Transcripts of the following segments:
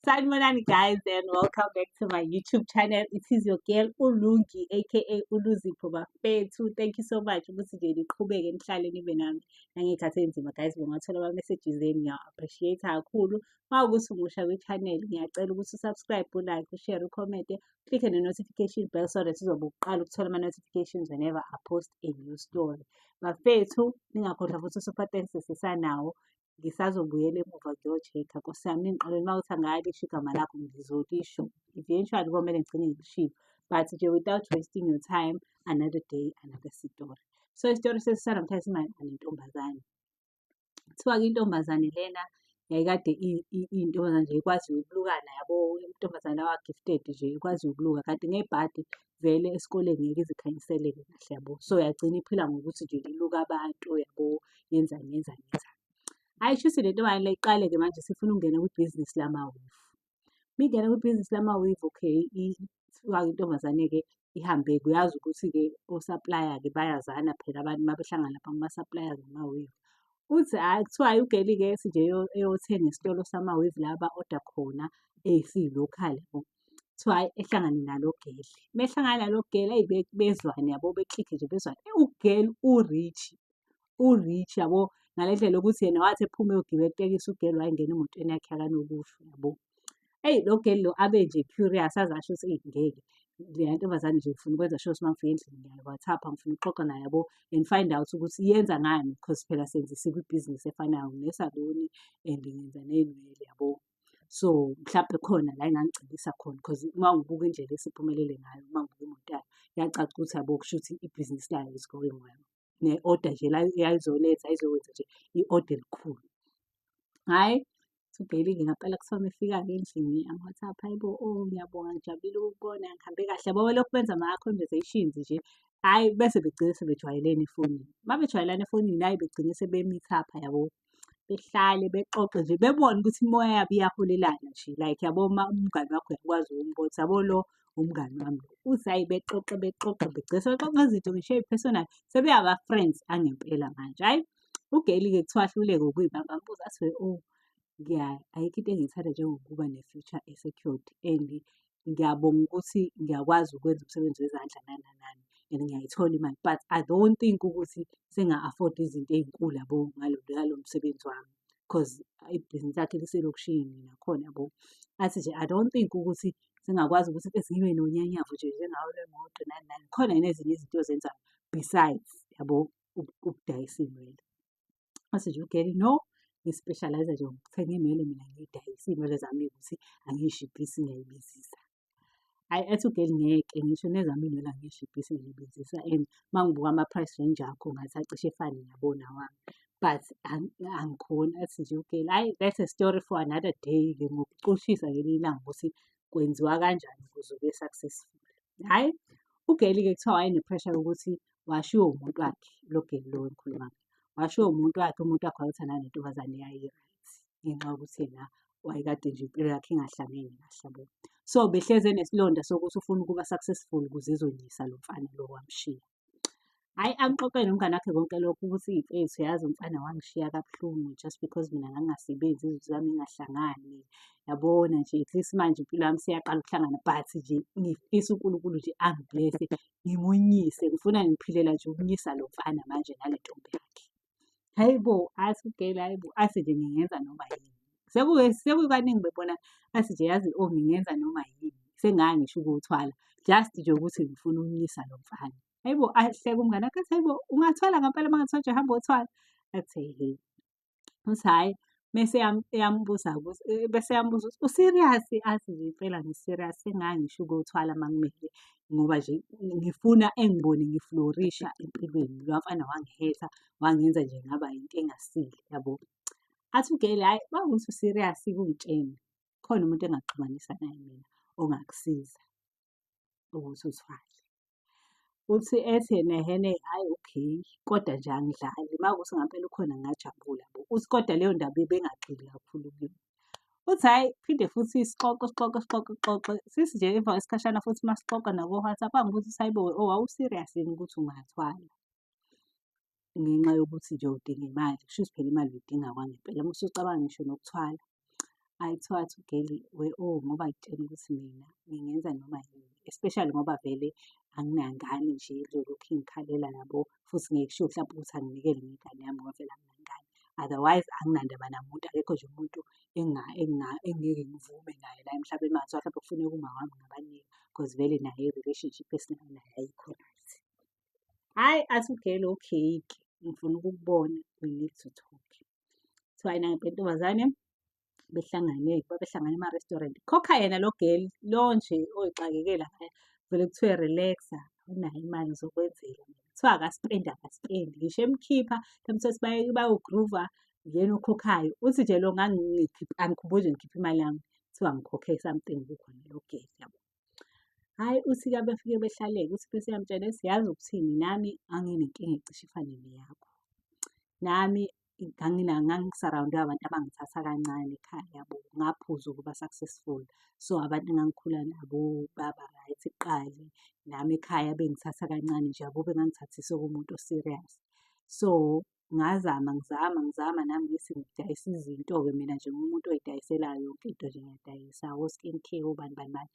Sanibonani guys and welcome back to my YouTube channel. It is your girl Ulungi aka Uluzipho Bafethu. Thank you so much ukuthi nje niqhubeke nihlale nibe nami nangey'khathi ey'nzima guys. Bongathola ama-messages eni ngiya-appreciate kakhulu. Uma ukuthi umusha kwi-channel ngiyacela ukuthi usubscribe, ulike, ushare, ucommente, click ne-notification bell so that uzobe uqala ukuthola ama-notifications whenever I post a new story. Bafethu ningakhohlwa futhi usupertense sisanawo. Ngisazobuyela emuva ngiyo-check-a Nkosi yami ningixolele uma kuthi angikalisho igama lakho ngizolisho. Eventually komele ngigcine ngilishilo. But nje without wasting your time, another day, another story. So isitori sanamhlanje simayelana nentombazane. Kuthiwa-ke intombazane lena yayikade iyintombazane nje ekwaziyo ukulukana yabo, intombazane awa-gifted nje ekwaziyo ukuluka. Kanti ngebhadi vele esikoleni ngeke izikhanyisele-ke kahle yabo. So yagcina iphila ngokuthi nje iluka abantu yabo, yenzani. Hhayi shuthi le ntombazane le iqale-ke manje sifuna ukungena kwibhizinisi lamawivu. Uma ingena kwibhizinisi lamawivu, okay, kuthiwa-ke intombazane-ke ihambe-ke uyazi ukuthi-ke osaplaya-ke bayazana phela abantu uma behlangana lapha kuma-suppliers amawivu. Uthi hhayi kuthiwa hhayi ugeli-ke ethi nje eyothenga esitolo samawivu la aba-oda khona esiyi-local yabo. Kuthiwa hhayi ehlangane nalo geli. Uma ehlangana nalo geli eyi bezwane yabo, beklikhe nje bezwane. Ugeli u-rich yabo. Ngale ndlela yokuthi yena wathi ephuma eyogibela itekisi ugeli wayengena emotweni yakhe yakanokusho yabo. Eyi lo geli lo abe nje curious aze asho ukuthi eyi ngeke leya ntombazane nje ngifuna ukwenza sure ukuthi uma ngifika endlini ngiyayi-WhatsApp-a ngifuna ukuxoxa naye yabo and find out ukuthi yenza ngani because phela senzisile ibhizinisi efanayo nginesaluni and ngenza ney'nwele yabo. So mhlampe khona la engangigcilisa khona because uma ngibuka indlela esiphumelele ngayo uma ngibuka imoto yayo kuyacaca ukuthi yabo kushuthi ibhizinisi layo is going well. Ne-oda nje la yayizoletha ayizokwenza nje i-oda elikhulu. Hhayi ugeli-ke ngampela kuthiwa uma efika-ke endlini ama-WhatsApp, hayibo ngiyabonga ngijabulile ukukubona ngihambe kahle yabo belokhu benza ama-conversations nje. Hhayi bese begcine sebejwayelene efonini. Uma bejwayelane efonini hhayi begcine sebe-meet-up-a yabo. Behlale bexoxe nje bebone ukuthi imimoya yabo iyaholelana nje like yabo uma umngani wakho uyakwazi ukumbona ukuthi yabo lo umngani wami lo. Uthi hhayi bexoxe begcine sebexoxa ngezinto ngisho ey'phesonali sebe aba-friends angempela manje. Hhayi ugeli-ke kuthiwa ahluleke ukuy'bamba ambuza athi oh ayikho into engiyithanda njengokuba ne-future e-secured and ngiyabonga ukuthi ngiyakwazi ukwenza umsebenzi wezandla nani and ngiyayithola imali but I don't think ukuthi senga-afford izinto ey'nkulu yabo ngalo msebenzi wami because ibhizinisi lakhe liselokishini nakhona yabo. Athi nje I don't think ukuthi singakwazi ukuthi bese ngibe nonyanyavu nje njengawo le moto nani. Khona yini ezinye izinto ozenzayo besides yabo ukudayisa iy'nwele. Wathi nje ugeli no ngi-specialise-a nje ngokuthenga iy'nwele mina ngiy'dayise iy'nwele zami ukuthi angiy'shibhisi ngiyay'bizisa. Hhayi ethi ugeli ngeke ngisho nezami iy'nwele angiy'shibhisi ngiyay'bizisa and uma ngibuka ama-price range akho ngathi acishe efane nabo nawami but angikhoni. Athi nje ugeli hhayi that's a story for another day-ke ngokucushisa ngelinye ilanga ukuthi kwenziwa kanjani ukuze ube successful. Hhayi ugeli-ke kuthiwa wayene-pressure yokuthi washiwo umuntu wakhe lo geli lo engikhuluma ngaye. Washiwo umuntu wakhe wayethandana nentombazane eyayi-right ngenxa yokuthi yena wayekade nje impilo yakhe ingahlangene kahle yabo. So behlezi enesilonda sokuthi ufuna ukuba successful ukuze ezonyisa lo mfana lo wamshiya. Hhayi angixoxele nomngani wakhe konke lokho ukuthi mfethu yazi umfana wangishiya kabuhlungu just because mina ngangingasebenzi izitho zami zingahlangani. Yabona nje at least manje impilo yami seyaqala ukuhlangana but nje ngifisa uNkulunkulu nje angi-bless-e ngimunyise. Ngifuna ngiphilela nje ukunyisa lo mfana manje nale ntombi yakhe. Hayibo athi ugeli hayibo athi nje ngingenza noma yini. Sekukaningi bebona athi nje yazi oh ngingenza noma yini sengangisho ukuwuthwala just nje ukuthi ngifuna ukunyisa lo mfana. Hayibo ahleka umngani wakhe athi hayibo ungathwala ngampela uma kungathiwa nje hamba wothwala. Athi hhe. Uthi hhayi mese eyambuza-ke bese eyambuza ukuthi u-serious? Athi nje impela ngi-serious sengangisho ukuwuthwala uma kumele ngoba nje ngifuna engibone ngiflorisha empilweni. Lo mfana wangihetha wangenza nje ngaba yinto engasile yabo. Athi ugeli hhayi uma kuwukuthi u-serious-ke ungitshene khona umuntu engaxhumanisa naye mina ongakusiza ukuthi uthwale. Uthi ethi yena ehene hhayi okay kodwa nje angidlali uma kuwukuthi ngampela ukhona ngingajabula yabo. Uthi kodwa leyo ndaba ibingagxili kakhulu kuyena. Uthi hhayi phinde futhi sixoxe. Sithi nje emva kwesikhashana futhi uma sixoxa nako-WhatsApp angibuza ukuthi hayibo owawu-serious yini ukuthi ungathwala? Ngenxa yokuthi nje udinga imali kushuthi phela imali uyidinga kwangempela uma usucabanga ngisho nokuthwala. ayithiwa athi ugeli ngoba ngitshela ukuthi mina ngingenza noma yini, especially ngoba vele anginangane nje ngizolokhu ngikhalela yabo, futhi ngeke kushiwo hlampe ukuthi anginikele ngengane yami ngoba vele anginangane. Otherwise anginandaba namuntu, akekho nje umuntu engeke ngivume naye la emhlabeni uma kungathiwa hlampe kufuneka umama wami ngingabanika because vele naye i-relationship esinayo naye ayikho right. Hhayi, athi ugeli okay-ke ngifuna ukukubona, we need to talk. Kuthiwa yena ngempela intombazane behlangane-ke, babehlangane ema-restaurant. Khokha yena lo geli, lo nje oyixakeke laphaya, vele kuthiwe relax-a, unayo imali ngizokwenzela mina. Kuthiwa akaspendi, ngisho emkhipha mhlawumbe bayo-groove-a, uyena okhokhayo. Uthi nje lo angikhumbuli nje ngikhipha imali yami, kuthiwa ngikhokhe something kukhona lo geli yabo. Hhayi, uthi-ke befike behlale-ke, uthi bese uyamtshela ethi yazi ukuthini, nami nganginenkinga ecishe ifane neyakho. Nami ngangisarawundwe abantu abangithatha kancane ekhaya yabo, ngaphuza ukuba successful. So abantu engangikhula nabo baba-right kuqala, nami ekhaya bengithatha kancane nje yabo, bengangithathise kumuntu o-serious. So ngizama nami ngithi ngidayisa izinto-ke mina njengomuntu oy'dayiselayo yonke into nje ngiyadayisa, o-skin care, obani bani bani,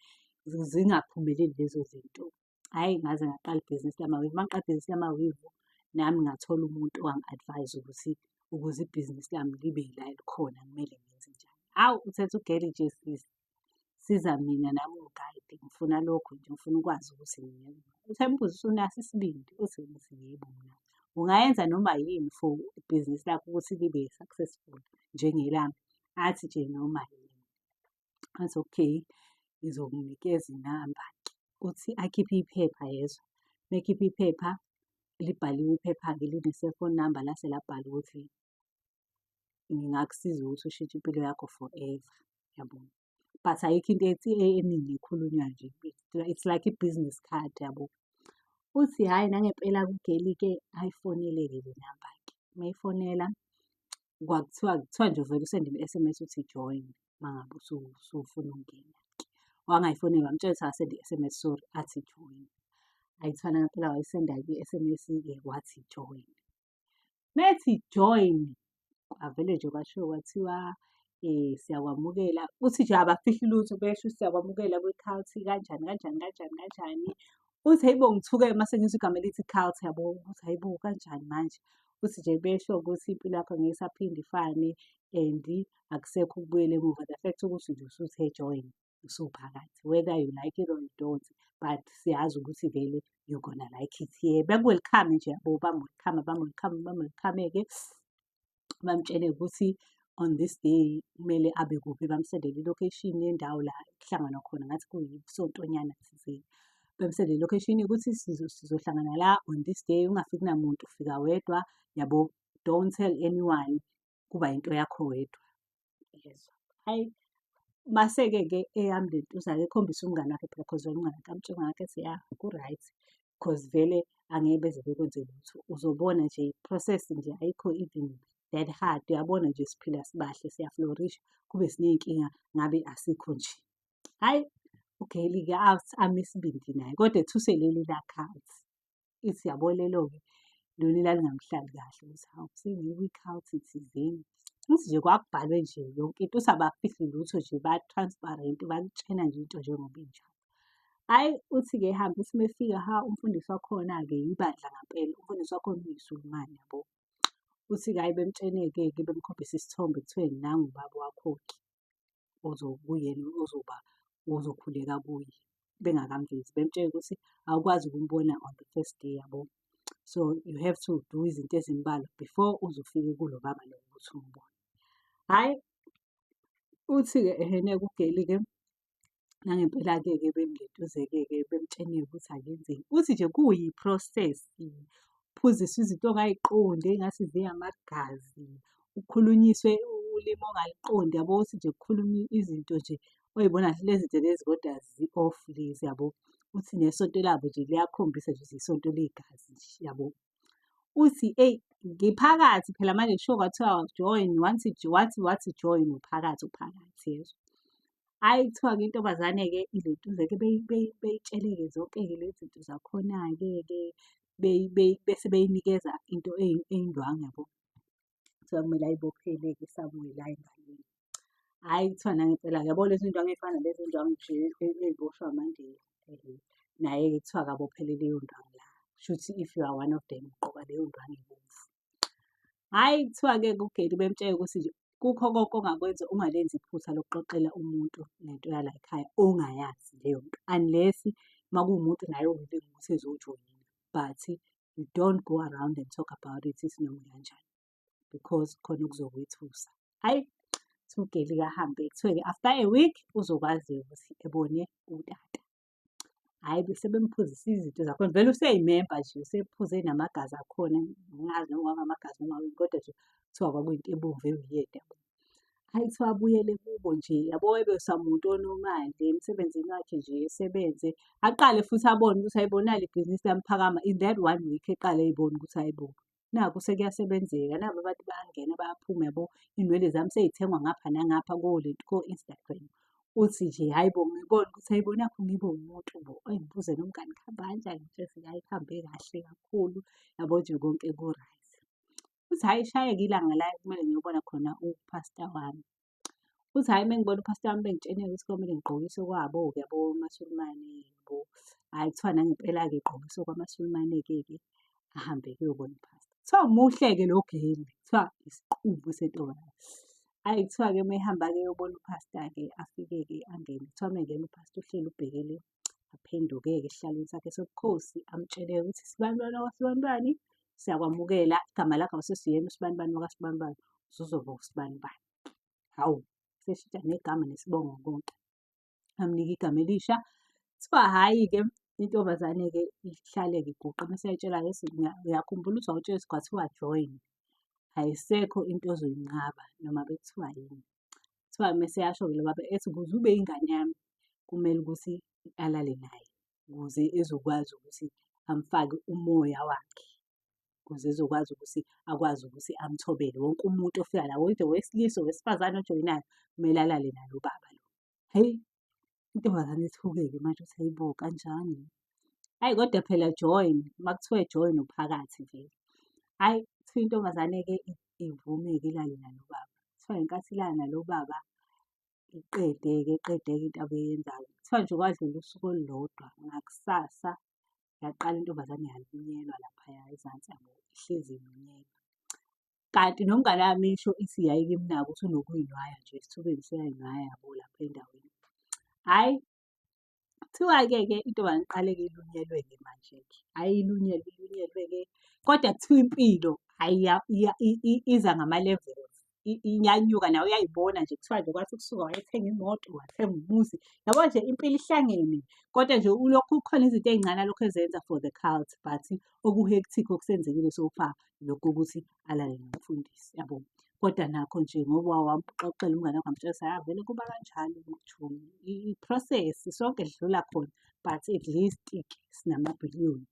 zingaphumeleli lezo zinto. Hhayi, ngaze ngaqala ibhizinisi lamawivi. Uma ngiqala ibhizinisi lamawivi, nami ngathola umuntu owangi-advise ukuthi ukuze ibhizinisi lami libe la elikhona kumele ngenze njani. Hawu, uthethe ugeli nje siza mina nami ungayide, ngifuna lokhu nje, ngifuna ukwazi ukuthi ngingenza. Uthe embuza usunaso isibindi? Uthi yebo nginaso. Ungayenza noma yini for ibhizinisi lakho ukuthi libe successful njengelami? Athi nje noma yini. Athi okay, ngizokunikeza inamba-ke. Uthi akhiphe iphepha yezwa, uma ekhipha iphepha, libhaliwe iphepha-ke line-cellphone number lase labhalwa ukuthi ngingakusiza ukuthi ushintshe impilo yakho forever, yabona. But ayikho into eningi ekhulunywa nje, it's like i-business card yabo. Uthi hhayi nangempela-ke ugeli-ke ayifonele-ke le namba-ke. Uma eyifonela, kuthiwa nje uvele usende i-S_M_S uthi join uma ngabe usufuna ukungena-ke. Wangayifonela wamtshela ukuthi akasende i-S_M_S, sorry, athi join. Ayithwana ngempela wayisenda-ke i-S_M_S-ke wathi join. Uma ethi join, kwavele nje kwashiwo kwathiwa siyakwamukela, uthi nje abafihli lutho besho siyakwamukela kwi-Carlton kanjani. Uthi hhayibo ngithuke mase ngizwa igama elithi Carlton yabo, ukuthi hhayibo kanjani manje. Uthi nje besho ukuthi impilo yakho ngeke isaphinde ifane and akusekho ukubuyela emuva. The fact ukuthi nje usuthe join, usuphakathi, whether you like it or you don't, but siyazi ukuthi vele you're gonna like it. Beku-welcome nje yabo, bam-welcome-ke. Bamtshele ukuthi on this day kumele abe kuphi, bamsendele i-location yendawo la kuhlanganwa khona, ngathi kuyisontonyana thizeni. Bamsendele i-location ukuthi sizohlangana la on this day, ungafiki namuntu, fika wedwa yabo, don't tell anyone, kuba into yakho wedwa. Yezwa. Hhayi, mase-ke eyami le ntuzana ekhombisa umngani wakhe phela because umngani wakhe amtshela umngani wakhe ethi ya ku-right, because vele angeke beze bekwenze lutho. Uzobona nje i-process nje ayikho even that hard. Uyabona nje siphila sibahle, siyaflorisha, kube siney'nkinga ngabe asikho nje. Hhayi, ugeli-ke ame isibindi naye, kodwa ethuse leli la-Carlton. Ithi yabo lelo-ke lona elalingamhlali kahle ukuthi hawu sengiyo i-Carlton thizeni. Uthi nje kwakubhalwe nje yonke into, uthi abafihli lutho nje, ba-transparent, bakutshena nje into njengoba injalo. Hhayi, uthi-ke ehamba, uthi uma efika umfundisi wakhona-ke ibandla ngampela, umfundisi wakhona uyiSulumane yabo. Uthi-ke hhayi bemtshene-ke bemkhombisa isithombe, kuthiwe nangu ubaba wakho-ke ozokhuleka kuye, bengakamvezi. Bemtshela ukuthi awukwazi ukumbona on the first day yabo. So you have to do izinto ezimbalwa before uzofike kulo baba lo ukuthi umbone. Hhayi, uthi-ke ehene-ke ugeli-ke nangempela-ke bemngeduze-ke bemtshene-ke ukuthi akenzeni. Uthi nje kuyi-process, uphuziswe izinto ongay'qondi ey'ngase ziye amagazi, ukhulunyiswe ulimi ongaliqondi yabo. Uthi nje kukhulunywe izinto nje oy'bona lezi zinto lezi kodwa zi-off lezi yabo. Uthi nesonto labo nje liyakhombisa nje isonto legazi nje yabo. Uthi eyi ngiphakathi phela manje kushiwo kwathiwa join, wathi join uphakathi yezwa. Hhayi, kuthiwa-ke intombazane-ke ilentuze-ke beyitshele-ke zonke-ke lezi zinto zakhona-ke bese beyinikeza into eyindwangu yabo. Kuthiwa kumele ayibophele-ke somewhere la engalweni. Hhayi kuthiwa nangempela-ke yabo lezi ndwangu ey'fana nalezi ndwangu nje ey'boshwa amandiya. Naye-ke kuthiwa akabophele leyo ndwangu la. Kushuthi if you are one of them ugqoka leyo ndwangu ebomvu. Hhayi kuthiwa-ke uGeli bemtshele ukuthi nje kukho konke ongakwenza ungalenzi iphutha lokuxoxela umuntu ngento yala ekhaya ongayazi leyo nto. Unless uma kuwumuntu naye o-willing ukuthi ezojoyina. But you don't go around and talk about it isinoma kanjani because khona okuzokwethusa. Hhayi kuthiwa uGeli-ke ahambe kuthiwe-ke after a week uzokwazi ukuthi ebone utata. Hhayi bese bemphuzisa izinto zakhona vele useyimemba nje usephuze namagazi akhona angazi noma kwakungamagazi noma kodwa nje kuthiwa kwakuyinto ebomvu ewiyezi yabo. Hhayi kuthiwa abuyele kubo nje yabo ebesamuntu onomali emsebenzini wakhe nje esebenze. Aqale futhi abone ukuthi hayibo nali ibhizinisi liyamphakama in that 1 week eqale ey'bone ukuthi hayibo nakhu sekuyasebenzeka nabo abantu bayangena bayaphuma yabo. Iy'nwele zami sey'thengwa ngapha nangapha ko-Instagram. Uthi nje hhayibo ngibone ukuthi hayibo nakhu ngibe umuntu bo. Ngibuze nomngani kuhamba kanjani ngithi hhayi kuhambe kahle kakhulu yabo nje konke ku-right. Uthi hhayi shayeke ilanga la ekumele ngiyobona khona uphastor wami. Uthi hhayi mengibona uphastor wami bengitshene ukuthi komele ngigqokise okwabo-ke yabo amaSulumane yabo. Hhayi kuthiwa nangempela-ke egqokise okwamaSulumane-ke ahambe ukuyobona uphastor. Kuthiwa muhle-ke lo Geli kuthiwa isiqumbu sentokazi. Hhayi kuthiwa-ke uma ehamba-ke eyobona uphastor-ke afike-ke angene. Kuthiwa mengena uphastor uhleli ubhekele aphenduke-ke esihlalweni sakhe sobukhosi amtshele-ke ukuthi sibanibani wakwaSibanibani siyakwamukela igama lakho awusesiyena usibanibani wakwaSibanibani usuzoba usibanibani. Hawu seshintsha negama nesibongo konke. Amnika igama elisha. Kuthiwa hhayi-ke intombazane-ke ihlale-ke iguqa mese eyayitshela-ke ethi ngiyakhumbula ukuthi wawutshela ukuthi kwathiwa join. Ayisekho into ozoyinqaba noma bekuthiwa yini. Kuthiwa mese eyasho-ke lo baba ethi ukuze ube yingane yami kumele ukuthi alale naye ukuze ezokwazi ukuthi amfake umoya wakhe. Ukuze ezokwazi ukuthi akwazi ukuthi amthobele wonke umuntu ofika la wonke owesilisa owesifazane ojoyinayo kumele alale nalo baba lo. Hheyi intombazane ithuke-ke manje uthi hayibo kanjani. Hhayi kodwa phela join uma kuthiwa join uphakathi vele. Hhayi kuthiwa intombazane-ke ivume-ke ilale nalo baba. Kuthiwa ngenkathi ilala nalo baba iqede-ke into abeyenzayo. Kuthiwa nje kwadlula usuku olulodwa ngakusasa yaqala intombazane yalunyelwa laphaya ezansi yabo ihlezi ilunyelwa. Kanti nomngani wami isho ithi yayike imnaka ukuthi unokuyinwaya nje esithubeni useyayinwaya yabo lapha endaweni. Hhayi kuthiwa-ke intombazane iqale-ke ilunyelwe-ke manje-ke. Hhayi ilunyelwe-ke kodwa kuthiwa impilo hhayi iza ngama-levels. Iyanyuka nawe uyayibona nje kuthiwa nje kwathi ukusuka wayethenga imoto wathenga umuzi. Yabo nje impilo ihlangene kodwa nje ulokhu kukhona izinto ey'ncane alokhu ezenza for the cult but oku-hectic okusenzekile so far lokhu ukuthi alale nomfundisi yabo. Kodwa nakho nje ngoba wamuxoxela umngani wakhe wamtshela ukuthi vele kuba kanjalo uJoni. I-process sonke sidlula khona but at least-ke sinamabhiliyoni.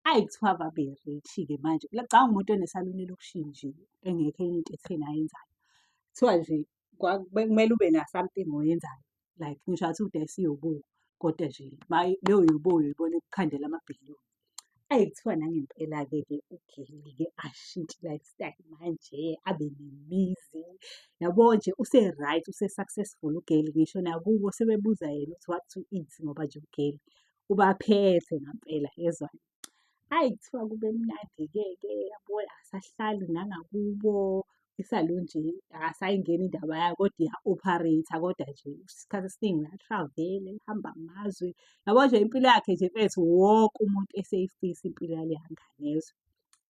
Hhayi kuthiwa babe-rich-ke manje. Cabanga umuntu onesaluni elokishini nje engekho enye into etheni ayenzayo. Kuthiwa nje bekumele ube na-something oyenzayo like ngisho kungathiwa udayisa iyobovu kodwa nje leyo yobovu uyoyibona ekukhandela amabhiliyoni. Hhayi kuthiwa nangempela-ke uGeli-ke ashintshe i-lifestyle manje abe nemizi. Yabo nje use-right use-successful uGeli ngisho nakubo sebebuza yena ukuthi what to eat ngoba nje uGeli ubaphethe ngampela yezwa. Hhayi kuthiwa kube mnandi-ke yabo akasahlali nangakubo isaluni nje akasayingeni indaba yayo kodwa iya-operate-a kodwa nje isikhathi esiningi uya-travel-a ehamba amazwe. Yabo nje impilo yakhe nje mfethu wonke umuntu eseyifisa impilo yaleya ngane yezwa.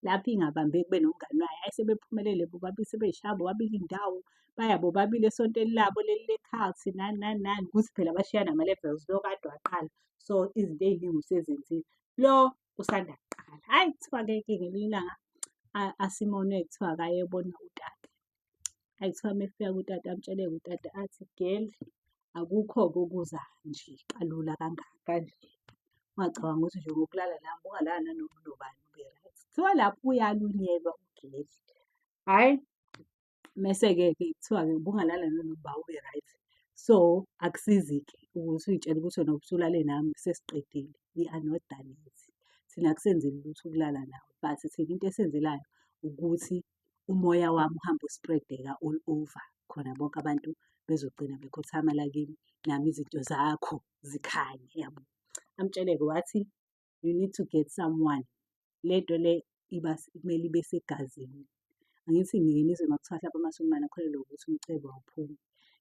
Lapho ingabambeki kube nomngani wayo hhayi sebephumelele bobabili sebey'shaya bobabili iy'ndawo baya bobabili esontweni labo leli le-cult nani nani nani ukuthi phela bashiya nama-levels lo kade waqala. So izinto ey'ningi usezenzile lo usanda kuqala. Hhayi kuthiwa-ke ngelinye ilanga asimone kuthiwa akayobona utata. Hhayi kuthiwa mefika kutata amtshele-ke utata athi Geli akukho-ke okuza nje kalula kangaka nje. Ungacabanga ukuthi nje ngokulala la bungalala nanoma unobani ube-right. Kuthiwa lapho uyalunyelwa uGeli. Hhayi mese-ke kuthiwa-ke bungalala nanoma ube-right. So akusizi-ke ukuthi uy'tshele ukuthi wena ubusulale nami sesiqedile. We are not done yet. Thina akusenzeli lutho ukulala nawe but thina into esenzelayo ukuthi umoya wami uhambe uspread-eka all over khona bonke abantu bezogcina bekhothamela kimi, nami izinto zakho zikhanye yabo. Amtshele-ke wathi, you need to get someone. Le nto le kumele ibe segazini. Angithi nike nizwe uma kuthiwa hlampe amaSulumane akholelwa ukuthi umcebo awuphumi.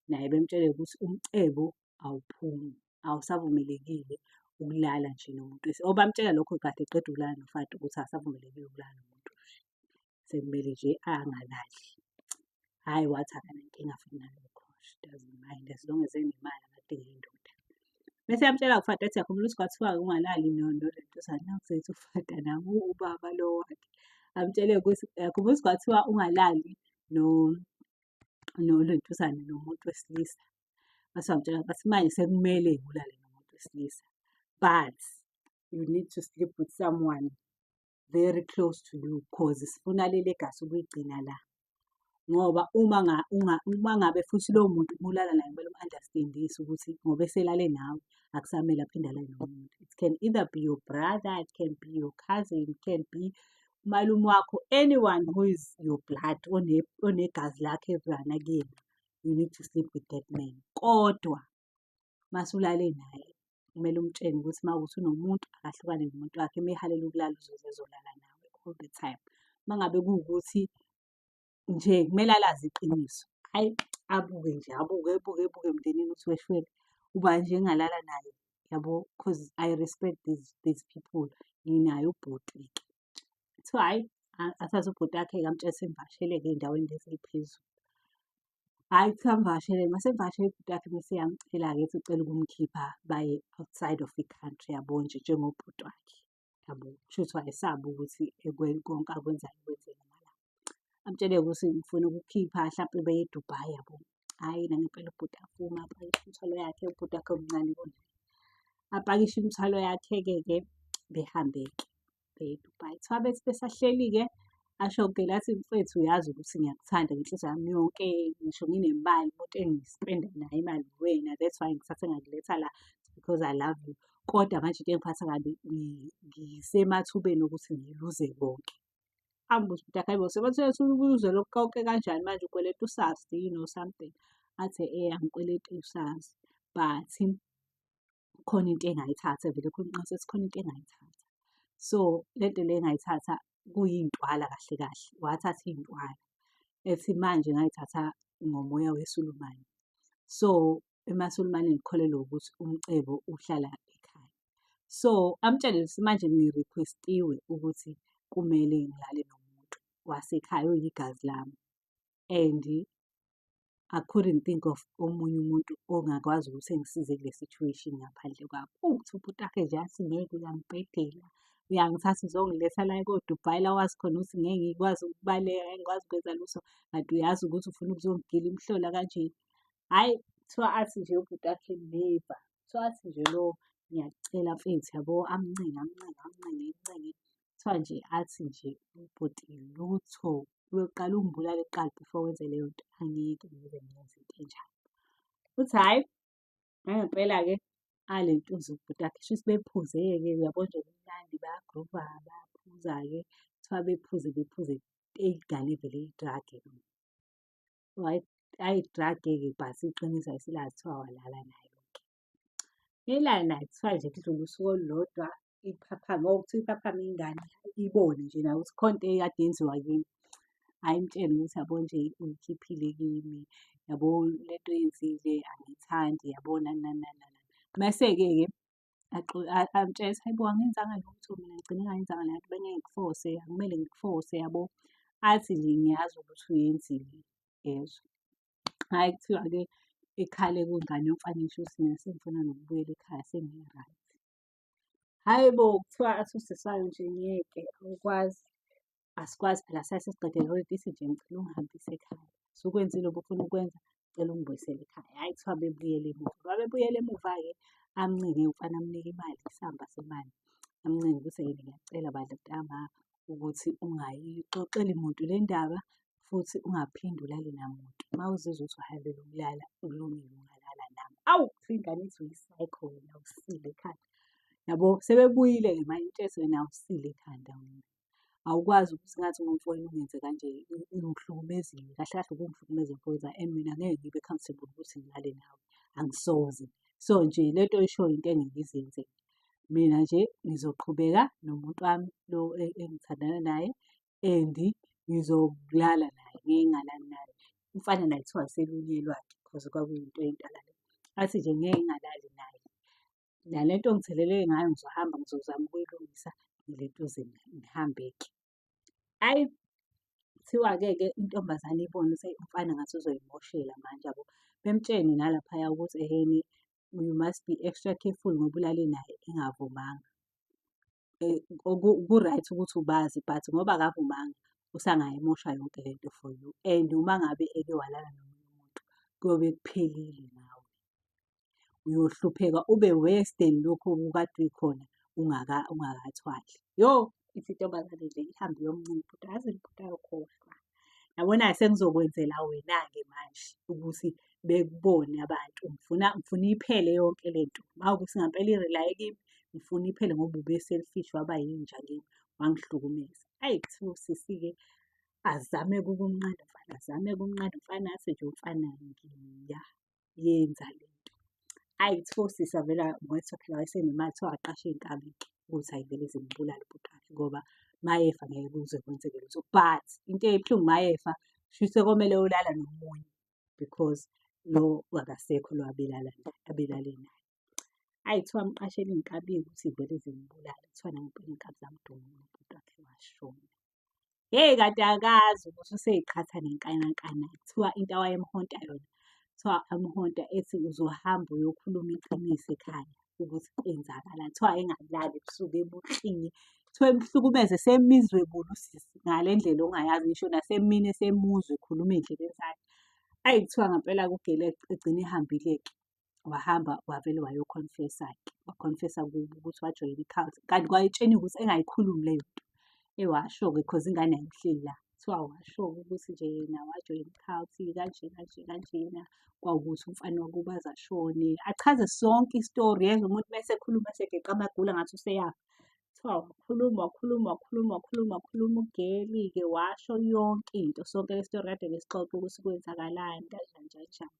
Naye bemtshele ukuthi umcebo awuphumi, awusavumelekile ukulala nje nomuntu or bamtshela lokho kade eqeda ukulala noFato ukuthi akasavumelekile ukulala nomuntu. Sekumele nje angalali. Hhayi wathi akanankinga futhi nalokho. She doesn't mind as long as enemali akadingi indoda. Mese yamtshela uFato ethi yakhumbula ukuthi kwathiwa ungalali nolentuzana nakuzethu uFato nabo ubaba lo wakhe. Amtshele ukuthi yakhumbula ukuthi kwathiwa ungalali nolentuzana nomuntu wesilisa. Mase wamtshela bathi manje sekumele ulale nomuntu wesilisa. But you need to sleep with someone very close to you cause sifuna leli gazi ukuyigcina la. Ngoba uma ngabe futhi lowo muntu ulala naye kumele umu-understand-ise ukuthi ngoba eselale nawe akusamele aphinde alale nomuntu. It can either be your brother, it can be your cousin, it can be umalume wakho, anyone who is your blood onegazi lakho elivana kuyena. You need to sleep with that man. Kodwa masulale naye kumele umtshene ukuthi mawukuthi unomuntu akahlukane nomuntu wakhe, mehalela ukulala uzoze ezolala nawe all the time. Uma ngabe kuwukuthi nje kumele alazi iqiniso, hhayi abuke nje ebuke emndenini ukuthi weshwele uba nje engalala naye yabo, cause I respect these people. Nginaye ubhuti-ke kuthiwa hhayi athathe ubhuti wakhe-ke amtshele semvashele-ke ey'ndaweni lezi ey'phezulu. Hhayi kuthiwa mvashele, mase mvashele ubhuti wakhe mese yamcela-ke ethi ucela ukumkhipha baye outside of the-country yabo, nje njengobhuti wakhe yabo. Kushuthi wayesabe ukuthi konke akwenzayo kwenzeke noma la. Amtshele-ke ukuthi ngifuna ukukhipha hlampe beye e-Dubai yabo. Hhayi nangempela ubhuti aphuma apakishe imithwalo yakhe, ubhuti wakhe omncane kunaye. Apakishe imithwalo yakhe-ke behambe-ke beye e-Dubai. Kuthiwa bethi besahleli-ke asho-ke athi mfethu uyazi ukuthi ngiyakuthanda ngenhliziyo yami yonke, ngisho nginemali umuntu engispenda naye imali uwena. That's why ngithathe ngakuletha la because I love you. Kodwa manje into engiphatha kabi ngisemathubeni ukuthi ngiluze konke. Ambuza ubhuti wakhe, hayibo sebathe uluze lokhu konke kanjani manje ukweleta uSARS yini or something? Athi angikweleti uSARS but khona into engayithatha, vele khona ukuthi khona into engayithatha. So le nto le engayithatha kuyintwala kahle kahle, wathatha iy'ntwala. Ethi manje ngayithatha ngomoya weSulumane. So emaSulumaneni kukholelwa ukuthi umcebo uhlala ekhaya. So amtshele manje ngi-request-iwe ukuthi kumele ngilale nomuntu wasekhaya oyigazi lami and I couldn't think of omunye umuntu ongakwazi ukuthi engisize kule situation ngaphandle kwakho. Uthi ubhuti wakhe nje athi ngeke uyangibhedela, uyangithatha uzongiletha la ko-Dubai la wazi khona ukuthi ngeke ngikwazi ukubaleka, ngeke ngikwazi ukwenza lutho, kanti uyazi ukuthi ufuna ukuzongigila imihlola kanje. Hhayi kuthiwa athi nje ubhuti wakhe never, kuthiwa athi nje lo ngiyakucela mfethu yabo, amncinge. Kuthiwa nje athi nje ubhuti lutho, uyoqala ungibulale kuqala before wenze leyo nto, angeke ngize ngiyenze into enjalo. Uthi hhayi nangempela-ke ale ntuza ubhuti wakhe shuthi bephuze-ke uyabo nje kumnandi bayagrova, bayaphuza-ke. Kuthiwa bephuze ey'dala vele i-drug-ke. Ayi-drug-ke but iqiniso ayisilazi kuthiwa walala nayo-ke. Elala naye kuthiwa nje kudlule usuku olulodwa iphaphame, kuthiwa iphaphame ingane ibone nje nayo ukuthi khona into ekade yenziwa kimi. Hhayi imtshele ukuthi yabo nje uyikhiphile kimi, yabo le nto oyenzile angiyithandi yabo nani. Mase-ke amtshela ukuthi hayibo angenzanga lutho mina ngigcine ngayenzanga le nto bengeke ngikufose, akumele ngikufose yabo. Athi nje ngiyazi ukuthi uyenzile yezwa. Hhayi kuthiwa-ke ekhale kwingane yomfana ngisho ukuthi mina sengifuna nokubuyela ekhaya sengi-right. Hhayi bo kuthiwa athi usisi wayo nje ngeke awukwazi, asikwazi phela saye sesiqedile already, ithi nje ngicela ungihambise ekhaya. Usukwenzile obufuna ukwenza, ngicela ungibuyisele ekhaya. Hhayi kuthiwa bebuyela emuva. Uma bebuyela emuva-ke amncinge umfana amnike imali, isamba semali. Amncinge ukuthi-ke ngiyacela bandla mntama ukuthi ungayixoxeli muntu le ndaba futhi ungaphinde ulale namuntu. Uma uzizwa ukuthi uhayimbela ukulala kulungile ungalala nami. Awu kuthiwa ingane ithi uyi-psycho wena awusile ekhanda. Yabo sebebuyile-ke manje umtshele ukuthi wena awusile ekhanda wena. awukwazi ukuthi ngathi ngumfowenu ungenze kanje ngihlukumezile, kahle kahle ukungihlukumeza mfowethu and mina ngeke ngibe comfortable ukuthi ngilale nawe, angisoze. So nje lento oyishoyo into engeke ize yenzeke. Mina nje ngizoqhubeka nomuntu wami lo engithandana naye and ngizolala naye, ngeke ngingalali naye. Umfana naye kuthiwa uselunyelwa-ke because kwakuyinto eyintala le. Athi nje ngeke ngingalali naye. Nale nto ongithelele ngayo ngizohamba ngizozama ukuyilungisa ngiletuze ngihambe-ke. Hhayi, kuthiwa-ke intombazane ibone ukuthi umfana ngathi uzoyimoshela manje yabo. Bemtshene nalaphaya ukuthi ehene you must be extra careful ngoba ulale naye engavumanga. Ku-right ukuthi ubazi but ngoba akavumanga usangayimosha yonke lento for you. And uma ngabe eke walala nomunye umuntu kuyobe kuphelile ngawe. Uyohlupheka ube worse than lokhu okade ukhona ungakathwali. Yo, ithi intombazane nje ihambe iyomncima ubhuti, yazi ubhuti ayokhohlwa. Yabona-ke sengizokwenzela wena-ke manje ukuthi bekubone abantu. Ngifuna iphele yonke le nto. Mawukuthi ngampela irelaye kimi, ngifuna iphele ngoba ube-selfish waba yinja kimi, wangihlukumeza. Hhayi, kuthiwa usisi-ke azame-ke ukumnqanda umfana, azame-ke ukumnqanda umfana, athi nje umfana ngiyayenza le nto. Hhayi, kuthiwa usisi avela ngokwethiwa phela wayesenemali, kuthiwa waqasha iy'nkabi-ke ukuthi hhayi vele zimbulale ubhuti wakhe ngoba mayefa ngeke kuze kwenzeke lutho. But into ebuhlungu mayefa, kushuthi sekomele ulala nomunye because lo akasekho lo abelale naye. Hhayi, kuthiwa amqashele iy'nkabi-ke ukuthi vele zimbulale. Kuthiwa nampela iy'nkabi zamduma ubhuti wakhe washona. Hheyi, kanti akazi ukuthi usey'qhatha nenkanankana. Kuthiwa into awayemhonta yona, kuthiwa amhonta ethi uzohamba uyokhuluma iqiniso ekhaya ukuthi kwenzakalani. Kuthiwa engalali ebusuku ebuklinye. Kuthiwa emhlukumeze esemizwebulu usisi ngale ndlela ongayazi ngisho nasemini esemuzwa ekhuluma ey'ndlebeni zakhe. Hhayi, kuthiwa ngampela-ke uGeli egcine ehambile-ke. Wahamba wavele wayo-confess-a-ke. Wa-confess-a kubo ukuthi wajoyina i-cult. Kanti kwayetsheniwe ukuthi engayikhulumi leyo nto. Washo-ke because ingane yayihleli la. Kuthiwa washo-ke ukuthi nje yena wajoyina i-cult kanje kanje kanjena. Kwawukuthi umfana wakubo aze ashone. Achaze sonke i-story yezwa umuntu uma esekhuluma esegeqa amagula engathi useyafa. Kuthiwa wakhuluma uGeli-ke washo yonke into. Sonke le story kade besixoxa ukuthi kwenzakalani kanjani njani njani.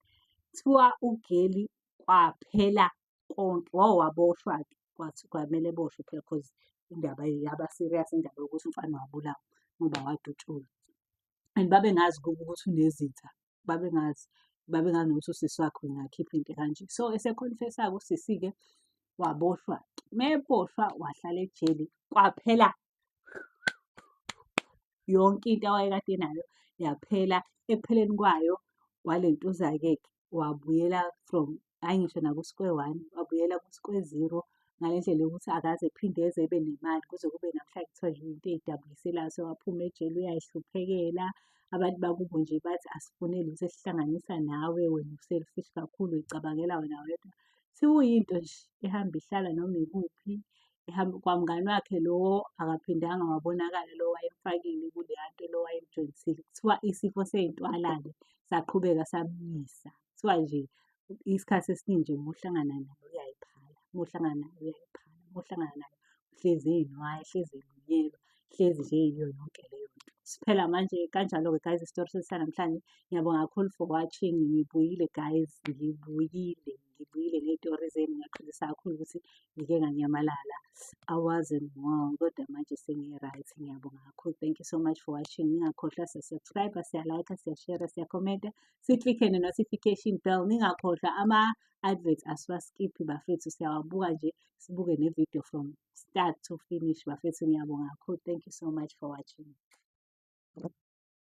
Kuthiwa uGeli kwaphela konke waboshwa-ke kwathi kwamele eboshwe phela because indaba yaba serious indaba yokuthi umfana wabulawa ngoba wadutshulwa. And babengazi kubo ukuthi unezitha, babengazi nokuthi usisi wakhe engakhipha into ekanje. So ese-confess-a-ke usisi-ke waboshwa-ke. Uma eboshwa wahlala ejele kwaphela yonke into awayekade enayo yaphela. Ekupheleni kwayo walentuza-ke wabuyela from hhayi ngisho naku-square one, wabuyela ku-square zero. Ngale ndlela yokuthi akaze ephinde eze ebe nemali kuze kube namhla kuthiwa nje into ey'dabukiselayo. Sewaphuma ejele uyay'hluphekela. Abantu bakubo nje bathi asifuneli ukuthi esihlanganisa nawe, wena u-selfish kakhulu uy'cabangela wena wedwa. Sekuyinto nje ehamba ihlala noma ikuphi. Kwamngani wakhe lo akaphindanga wabonakala lo wayemfakile kuleya nto lo wayemjoyisile. Kuthiwa isifo sey'ntwalane saqhubeka samyisa. Kuthiwa nje isikhathi esiningi nje uma uhlangana naye uyayiphala, uma uhlangana naye uyayiphala, uma uhlangana naye uhlezi ey'nwaya, hlezi elunyelwa, hlezi nje eyiyo yonke leyo nto. Siphela manje kanjalo-ke guys, isitori sethu sanamhlanje. Ngiyabonga kakhulu for watching. Ngibuyile guys, ngibuyile ney'tori zenu. Ngiyaxolisa kakhulu ukuthi ngike nganyamalala. I wasn't wrong kodwa manje sengi-right. Ngiyabonga kakhulu. Thank you so much for watching. Ningakhohlwa siya-subscribe, siya-like, siya-share, siya-comment. Si-click ne-notification bell. Ningakhohlwa ama-adverts asiwaskiphi bafethu, siyawabuka nje sibuke ne-video from start to finish bafethu. Ngiyabonga kakhulu. Thank you so much for watching.